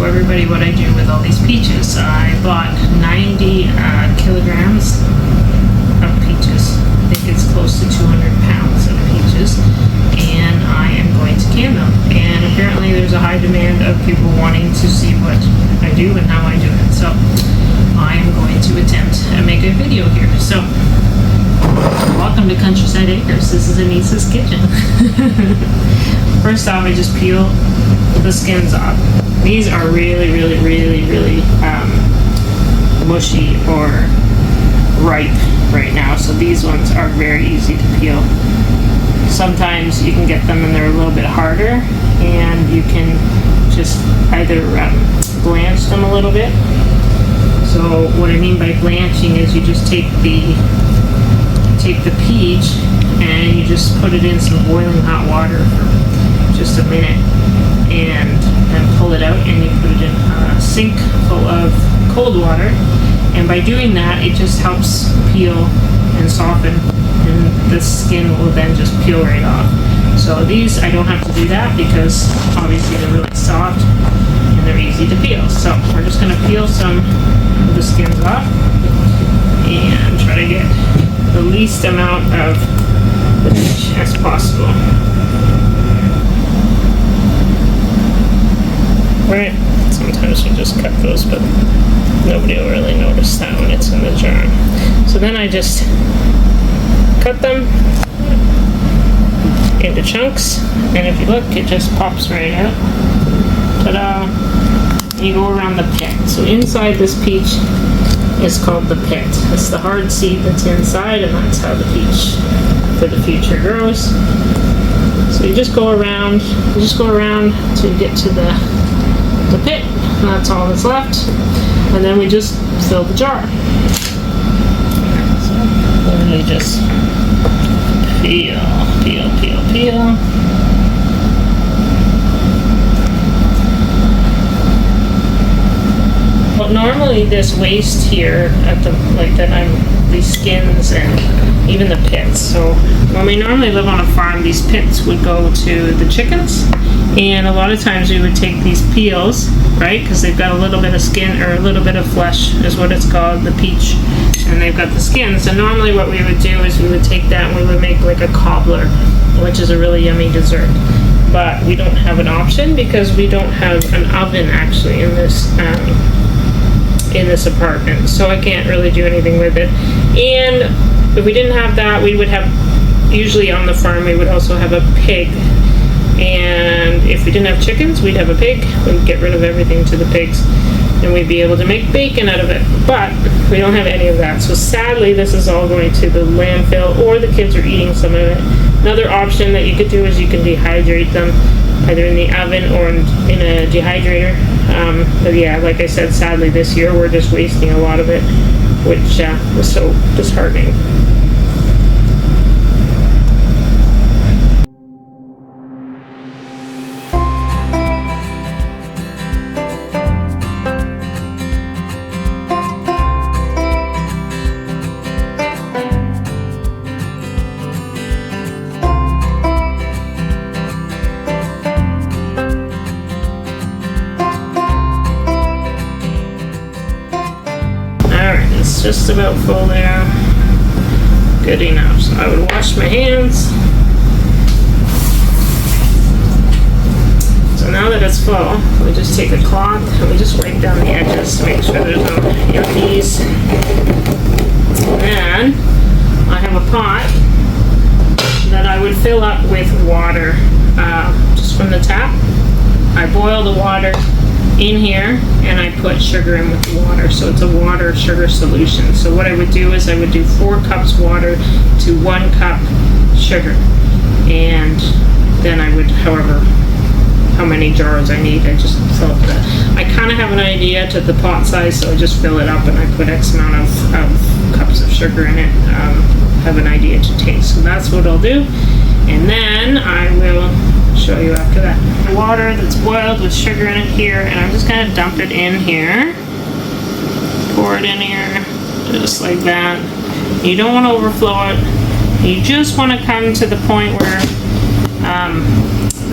show everybody what I do with all these peaches. I bought 90 kilograms of peaches. I think it's close to 200 pounds of peaches, and I am going to can them. And apparently there's a high demand of people wanting to see what I do and how I do it. So I am going to attempt to make a video here. So welcome to Countryside Acres. This is Anneesa's kitchen. First off, I just peel the skins off. These are really mushy or ripe right now, so these ones are very easy to peel. Sometimes you can get them and they're a little bit harder, and you can just either blanch them a little bit. So what I mean by blanching is you just take the peach and you just put it in some boiling hot water for just a minute, and then pull it out and you put it in a sink full of cold water. And by doing that, it just helps peel and soften, and the skin will then just peel right off. So these, I don't have to do that because obviously they're really soft and they're easy to peel. So we're just going to peel some of the skins off and try to get the least amount of the peach as possible. Right, sometimes you just cut those, but nobody will really notice that when it's in the jar. So then I just cut them into chunks, and if you look, it just pops right out. Ta-da! You go around the pit. So inside this peach is called the pit. It's the hard seed that's inside, and that's how the peach for the future grows. So you just go around to get to the pit, and that's all that's left. And then we just fill the jar. So literally just peel. Well, normally this waste here at the these skins and even the pits. So when we normally live on a farm, these pits would go to the chickens, and a lot of times we would take these peels, right, because they've got a little bit of skin, or a little bit of flesh is what it's called, the peach, and they've got the skin. So normally what we would do is we would take that and we would make like a cobbler, which is a really yummy dessert. But we don't have an option because we don't have an oven actually in this apartment, so I can't really do anything with it. And if we didn't have that, we would have, usually on the farm, we would also have a pig. And if we didn't have chickens, we'd have a pig. We'd get rid of everything to the pigs, and we'd be able to make bacon out of it. But we don't have any of that, so sadly this is all going to the landfill, or the kids are eating some of it. Another option that you could do is you can dehydrate them, either in the oven or in a dehydrator. But yeah, like I said, sadly this year we're just wasting a lot of it, which was so disheartening. It's just about full there. Good enough. So I would wash my hands. So now that it's full, we just take a cloth and we just wipe down the edges to make sure there's no yummies. And then I have a pot that I would fill up with water, just from the tap. I boil the water in here, and I put sugar in with the water, so it's a water sugar solution. So what I would do is I would do 4 cups water to 1 cup sugar, and then I would, however how many jars I need, I just fill up that. I kind of have an idea to the pot size, so I just fill it up and I put X amount of cups of sugar in it, have an idea to taste. So that's what I'll do, and then I will show you after that. The water that's boiled with sugar in it here, and I'm just going to dump it in here. Pour it in here, just like that. You don't want to overflow it. You just want to come to the point where,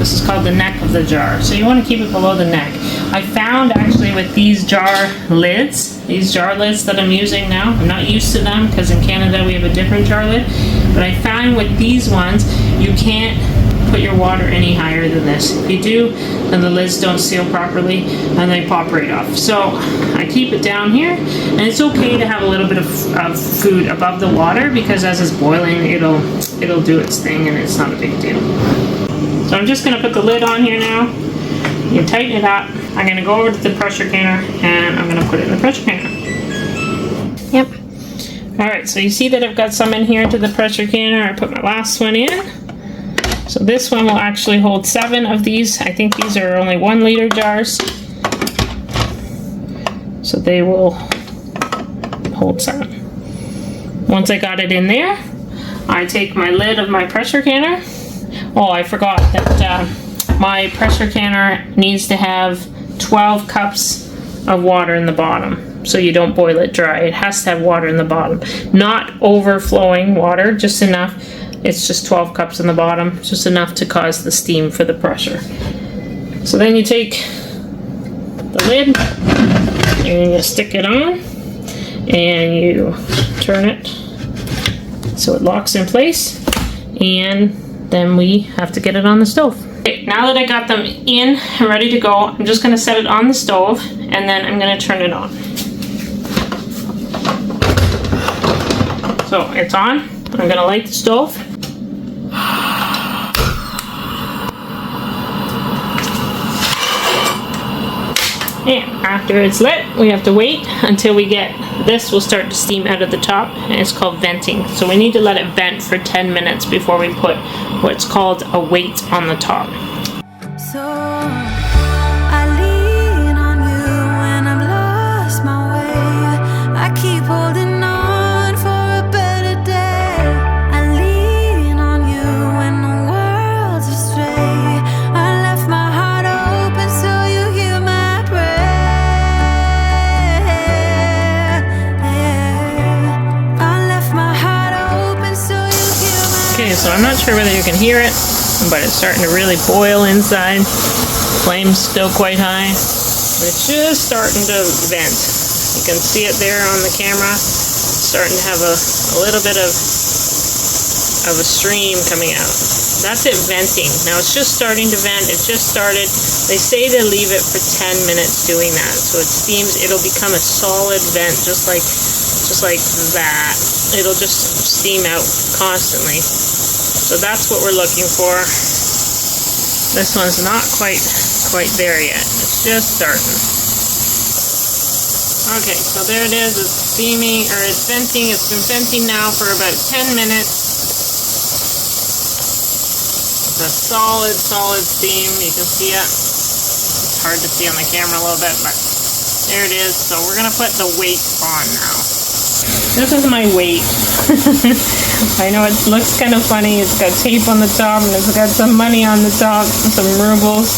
this is called the neck of the jar. So you want to keep it below the neck. I found actually with these jar lids that I'm using now, I'm not used to them because in Canada we have a different jar lid, but I found with these ones you can't put your water any higher than this. If you do, then the lids don't seal properly and they pop right off. So I keep it down here, and it's okay to have a little bit of food above the water because as it's boiling it'll do its thing and it's not a big deal. So I'm just going to put the lid on here now. You tighten it up. I'm going to go over to the pressure canner and I'm going to put it in the pressure canner. Yep. Alright, so you see that I've got some in here to the pressure canner. I put my last one in. So this one will actually hold 7 of these. I think these are only 1 liter jars. So they will hold 7. Once I got it in there, I take my lid of my pressure canner. Oh, I forgot that my pressure canner needs to have 12 cups of water in the bottom. So you don't boil it dry. It has to have water in the bottom. Not overflowing water, just enough. It's just 12 cups in the bottom, just enough to cause the steam for the pressure. So then you take the lid and you stick it on and you turn it so it locks in place, and then we have to get it on the stove. Okay, now that I got them in and ready to go, I'm just going to set it on the stove and then I'm going to turn it on. So it's on. I'm going to light the stove. And after it's lit, we have to wait until we get this will start to steam out of the top, and it's called venting. So we need to let it vent for 10 minutes before we put what's called a weight on the top. So I lean on you when I'm lost my way. I keep holding on for a better day. I lean on you when the world's astray. I left my heart open so you hear my prayer. I left my heart open so you hear my Okay, so I'm not sure whether you can hear it, but it's starting to really boil inside. Flame's still quite high, but it's just starting to vent. You can see it there on the camera. It's starting to have a little bit of a stream coming out. That's it venting. Now it's just starting to vent. It just started. They say to leave it for 10 minutes doing that. So it steams, it'll become a solid vent just like that. It'll just steam out constantly. So that's what we're looking for. This one's not quite there yet. It's just starting. Okay, so there it is. It's steaming, or it's venting. It's been venting now for about 10 minutes. It's a solid steam. You can see it. It's hard to see on the camera a little bit, but there it is. So we're gonna put the weight on now. This is my weight. I know it looks kind of funny. It's got tape on the top and it's got some money on the top, some rubles.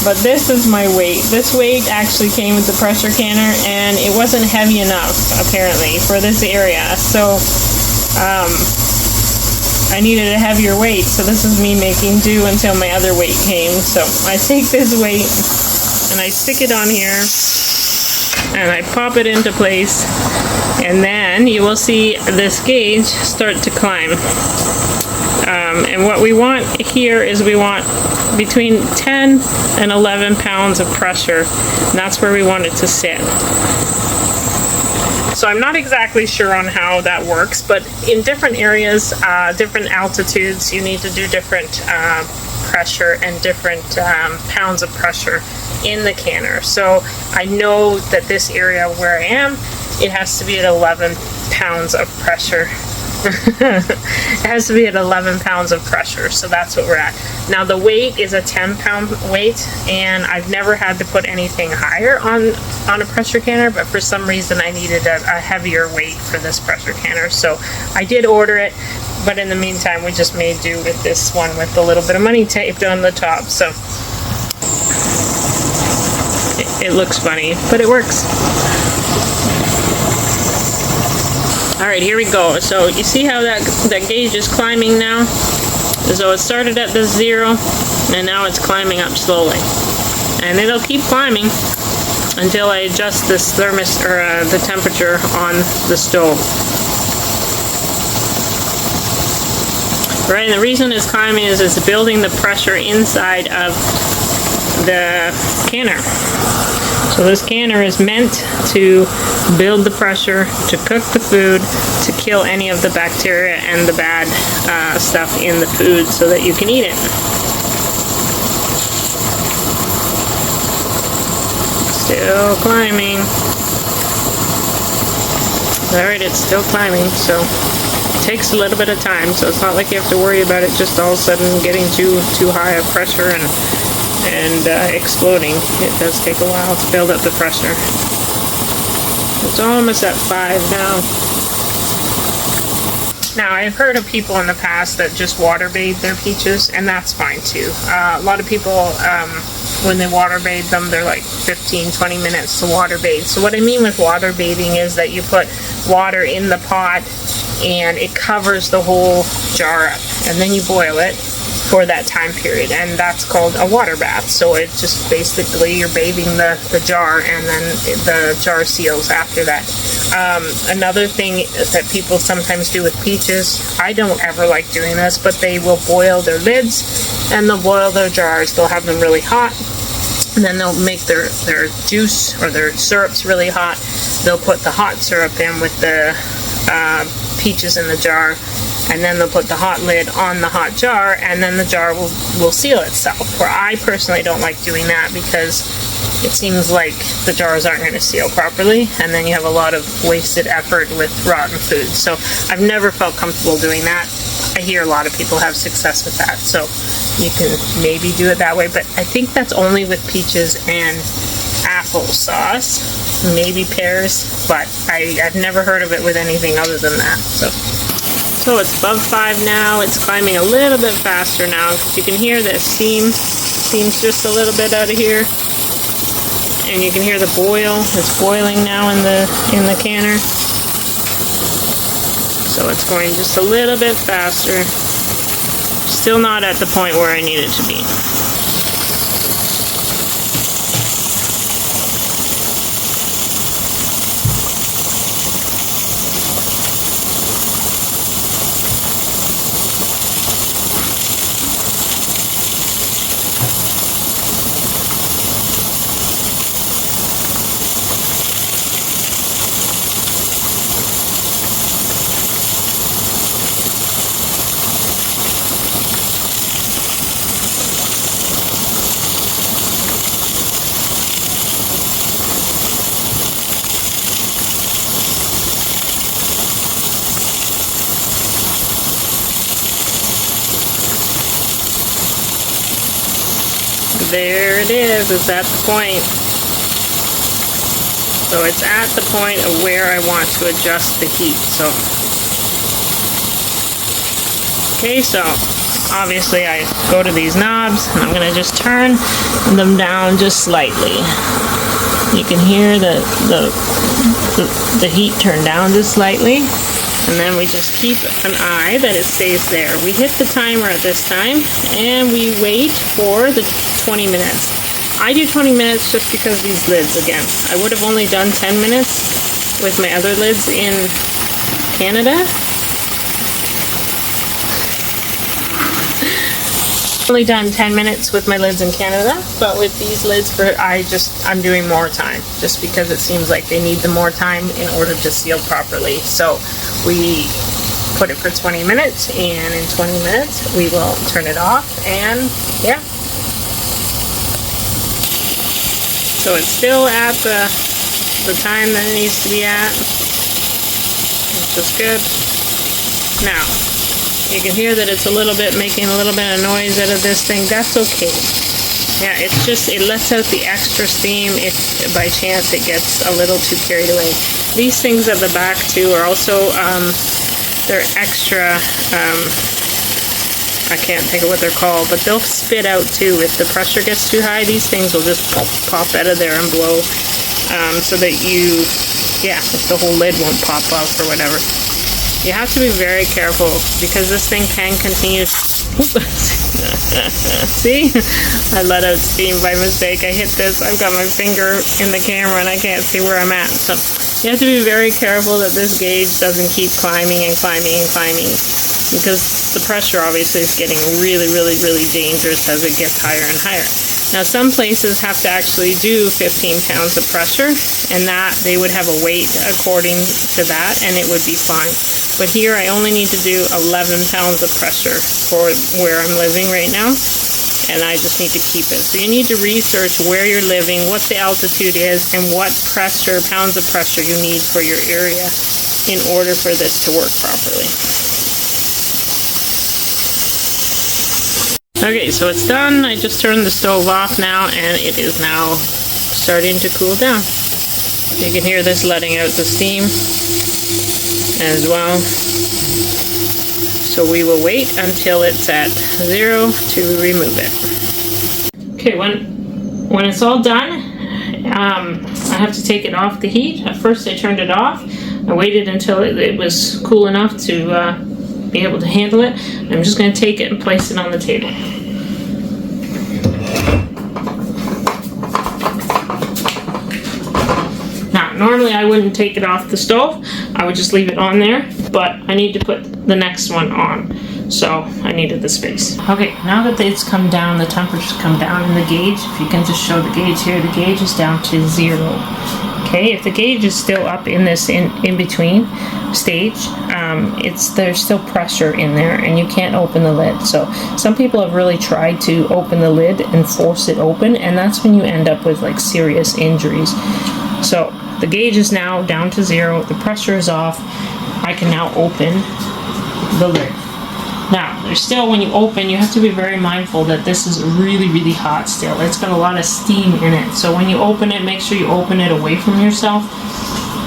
But this is my weight. This weight actually came with the pressure canner and it wasn't heavy enough, apparently, for this area. So I needed a heavier weight. So this is me making do until my other weight came. So I take this weight and I stick it on here and I pop it into place. And then you will see this gauge start to climb. And what we want here is we want between 10 and 11 pounds of pressure. And that's where we want it to sit. So I'm not exactly sure on how that works, but in different areas, different altitudes, you need to do different pressure and different pounds of pressure in the canner. So I know that this area where I am, it has to be at 11 pounds of pressure. It has to be at 11 pounds of pressure, so that's what we're at. Now the weight is a 10-pound weight, and I've never had to put anything higher on a pressure canner, but for some reason I needed a heavier weight for this pressure canner, so I did order it, but in the meantime we just made do with this one with a little bit of money taped on the top, so it looks funny, but it works. Alright, here we go. So you see how that gauge is climbing now? So it started at the 0 and now it's climbing up slowly. And it'll keep climbing until I adjust this thermos, or the temperature on the stove. Right, and the reason it's climbing is it's building the pressure inside of the canner. So this canner is meant to build the pressure, to cook the food, to kill any of the bacteria and the bad stuff in the food so that you can eat it. Still climbing. Alright, it's still climbing, so it takes a little bit of time, so it's not like you have to worry about it just all of a sudden getting too high of pressure and exploding. It does take a while to build up the pressure. It's almost at 5 now. Now, I've heard of people in the past that just water bathe their peaches, and that's fine too. A lot of people, when they water bathe them, they're like 15-20 minutes to water bathe. So what I mean with water bathing is that you put water in the pot and it covers the whole jar up, and then you boil it for that time period, and that's called a water bath. So it just basically you're bathing the jar, and then the jar seals after that. Another thing that people sometimes do with peaches, I don't ever like doing this, but they will boil their lids and they'll boil their jars. They'll have them really hot, and then they'll make their juice or their syrups really hot. They'll put the hot syrup in with the peaches in the jar, and then they'll put the hot lid on the hot jar, and then the jar will seal itself. Where I personally don't like doing that, because it seems like the jars aren't going to seal properly, and then you have a lot of wasted effort with rotten food. So I've never felt comfortable doing that. I hear a lot of people have success with that, so you can maybe do it that way, but I think that's only with peaches and applesauce, maybe pears, but I've never heard of it with anything other than that. So it's above 5 now. It's climbing a little bit faster now, because you can hear the steam's just a little bit out of here, and you can hear the boil. It's boiling now in the canner. So it's going just a little bit faster. Still not at the point where I need it to be. There it is. It's at the point. So it's at the point of where I want to adjust the heat. So, okay, so obviously I go to these knobs, and I'm going to just turn them down just slightly. You can hear the heat turn down just slightly. And then we just keep an eye that it stays there. We hit the timer at this time, and we wait for the 20 minutes. I do 20 minutes just because these lids, again. I would have only done 10 minutes with my other lids in Canada. Only done 10 minutes with my lids in Canada, but with these lids, I'm doing more time, just because it seems like they need the more time in order to seal properly. So we put it for 20 minutes, and in 20 minutes we will turn it off, and yeah. So it's still at the time that it needs to be at, which is good. Now, you can hear that it's making a little bit of noise out of this thing. That's okay. Yeah, it lets out the extra steam if by chance it gets a little too carried away. These things at the back too are also, they're extra, I can't think of what they're called, but they'll spit out too. If the pressure gets too high, these things will just pop out of there and blow, so that if the whole lid won't pop off or whatever. You have to be very careful, because this thing can continue See? I let out steam by mistake. I hit this. I've got my finger in the camera and I can't see where I'm at. So you have to be very careful that this gauge doesn't keep climbing and climbing and climbing, because the pressure obviously is getting really, really, really dangerous as it gets higher and higher. Now some places have to actually do 15 pounds of pressure, and that they would have a weight according to that, and it would be fine. But here I only need to do 11 pounds of pressure for where I'm living right now, and I just need to keep it. So you need to research where you're living, what the altitude is, and what pressure, pounds of pressure you need for your area in order for this to work properly. Okay, so it's done. I just turned the stove off now, and it is now starting to cool down. You can hear this letting out the steam as well. So we will wait until it's at 0 to remove it. Okay, when it's all done, I have to take it off the heat. At first I turned it off. I waited until it was cool enough to be able to handle it. I'm just going to take it and place it on the table. Now, normally I wouldn't take it off the stove. I would just leave it on there, but I need to put the next one on, so I needed the space. Okay, now that it's come down, the temperature's come down in the gauge. If you can just show the gauge here, the gauge is down to 0. Okay, if the gauge is still up in this in between stage, there's still pressure in there, and you can't open the lid. So some people have really tried to open the lid and force it open, and that's when you end up with like serious injuries. So the gauge is now down to 0. The pressure is off. I can now open the lid. Now, there's still, when you open, you have to be very mindful that this is really, really hot still. It's got a lot of steam in it. So when you open it, make sure you open it away from yourself.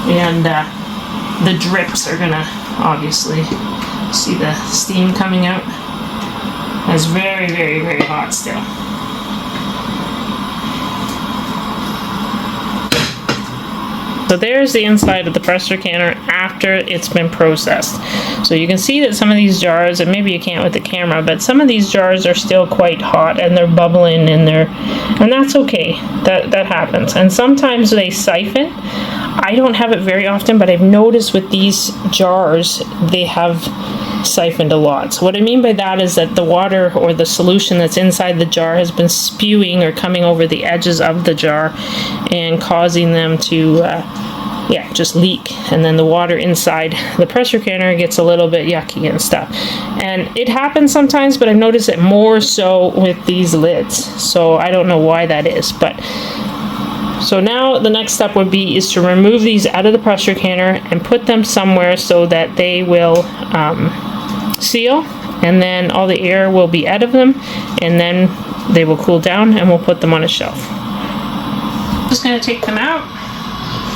And the drips are gonna, obviously, see the steam coming out. It's very, very, very hot still. So there's the inside of the pressure canner after it's been processed. So you can see that some of these jars, and maybe you can't with the camera, but some of these jars are still quite hot and they're bubbling in there, and that's okay. That happens. And sometimes they siphon. I don't have it very often, but I've noticed with these jars they have siphoned a lot. So what I mean by that is that the water or the solution that's inside the jar has been spewing or coming over the edges of the jar and causing them to just leak, and then the water inside the pressure canner gets a little bit yucky and stuff. And it happens sometimes, but I've noticed it more so with these lids. So I don't know why that is, but so now the next step would be is to remove these out of the pressure canner and put them somewhere so that they will seal, and then all the air will be out of them, and then they will cool down, and we'll put them on a shelf. I'm just going to take them out.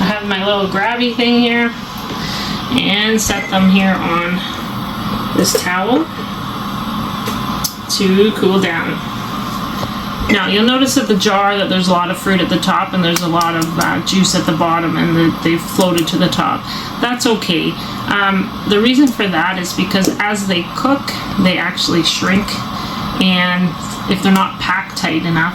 I have my little grabby thing here and set them here on this towel to cool down. Now you'll notice at the jar that there's a lot of fruit at the top and there's a lot of juice at the bottom, and they've floated to the top. That's okay. The reason for that is because as they cook, they actually shrink, and if they're not packed tight enough,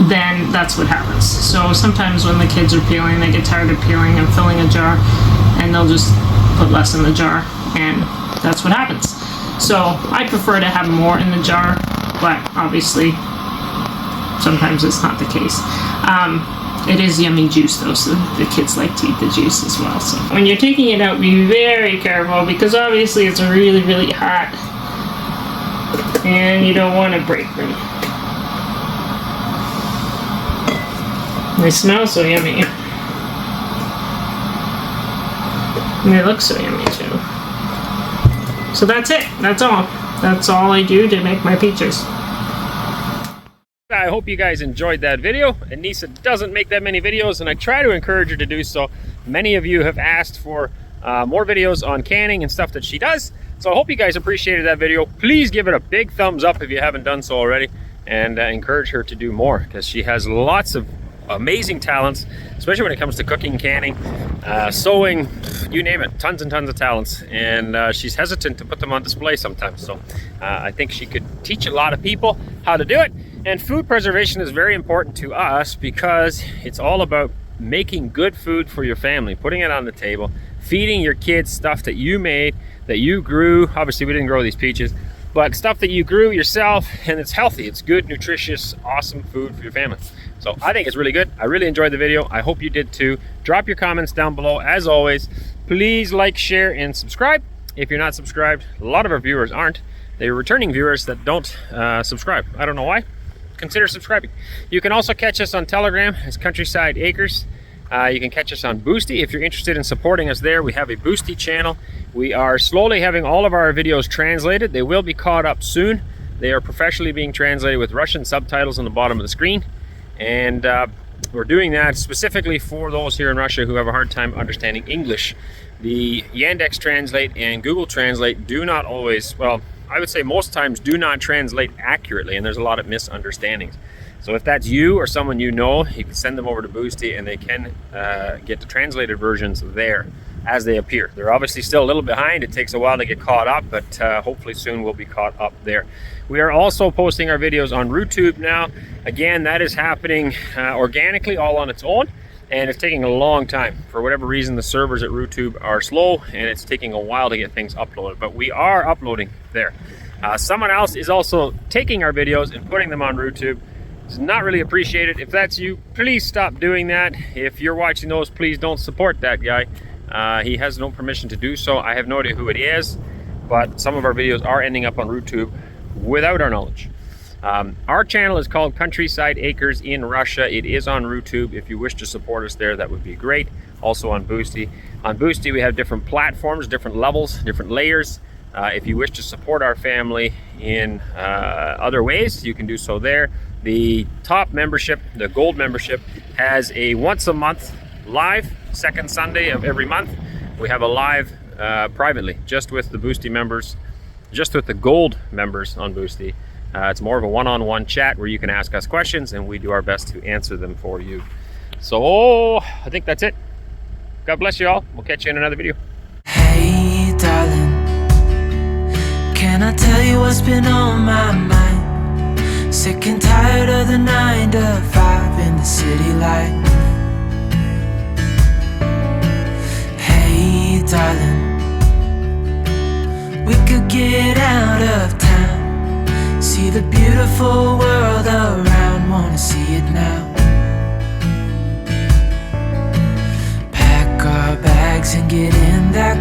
then that's what happens. So sometimes when the kids are peeling, they get tired of peeling and filling a jar, and they'll just put less in the jar, and that's what happens. So I prefer to have more in the jar, but obviously sometimes it's not the case. It is yummy juice though, so the kids like to eat the juice as well. So when you're taking it out, be very careful, because obviously it's really, really hot and you don't want to break them. They smell so yummy. And they look so yummy too. So that's it. That's all. That's all I do to make my peaches. I hope you guys enjoyed that video. Anneesa doesn't make that many videos, and I try to encourage her to do so. Many of you have asked for more videos on canning and stuff that she does. So I hope you guys appreciated that video. Please give it a big thumbs up if you haven't done so already, and encourage her to do more, because she has lots of amazing talents, especially when it comes to cooking, canning, sewing, you name it, tons and tons of talents. And she's hesitant to put them on display sometimes. So I think she could teach a lot of people how to do it. And food preservation is very important to us because it's all about making good food for your family, putting it on the table, feeding your kids stuff that you made, that you grew. Obviously we didn't grow these peaches, but stuff that you grew yourself, and it's healthy, it's good, nutritious, awesome food for your family. So I think it's really good. I really enjoyed the video. I hope you did too. Drop your comments down below. As always, please like, share, and subscribe. If you're not subscribed, a lot of our viewers aren't. They're returning viewers that don't subscribe. I don't know why. Consider subscribing. You can also catch us on Telegram as Countryside Acres. You can catch us on Boosty if you're interested in supporting us there. We have a Boosty channel. We are slowly having all of our videos translated. They will be caught up soon. They are professionally being translated with Russian subtitles on the bottom of the screen. And we're doing that specifically for those here in Russia who have a hard time understanding English. The Yandex Translate and Google Translate do not always, well, I would say most times do not translate accurately, and there's a lot of misunderstandings. So if that's you or someone you know, you can send them over to Boosty and they can get the translated versions there as they appear. They're obviously still a little behind. It takes a while to get caught up, but hopefully soon we'll be caught up there. We are also posting our videos on YouTube now. Again, that is happening organically, all on its own, and it's taking a long time. For whatever reason, the servers at YouTube are slow, and it's taking a while to get things uploaded, but we are uploading there. Someone else is also taking our videos and putting them on YouTube. It's not really appreciated. If that's you, please stop doing that. If you're watching those, please don't support that guy. He has no permission to do so. I have no idea who it is, but some of our videos are ending up on YouTube without our knowledge. Our channel is called Countryside Acres in Russia. It is on YouTube. If you wish to support us there, that would be great. Also on Boosty. On Boosty, we have different platforms, different levels, different layers. If you wish to support our family in other ways, you can do so there. The top membership, the gold membership, has a once a month live, second Sunday of every month. We have a live privately, just with the Boosty members, just with the gold members on Boosty. It's more of a one-on-one chat where you can ask us questions and we do our best to answer them for you. So I think that's it. God bless you all. We'll catch you in another video. Hey darling, can I tell you what's been on my mind? Sick and tired of the 9 to 5 in the city life. Hey darling, we could get out of town, see the beautiful world around, wanna see it now. Pack our bags and get in that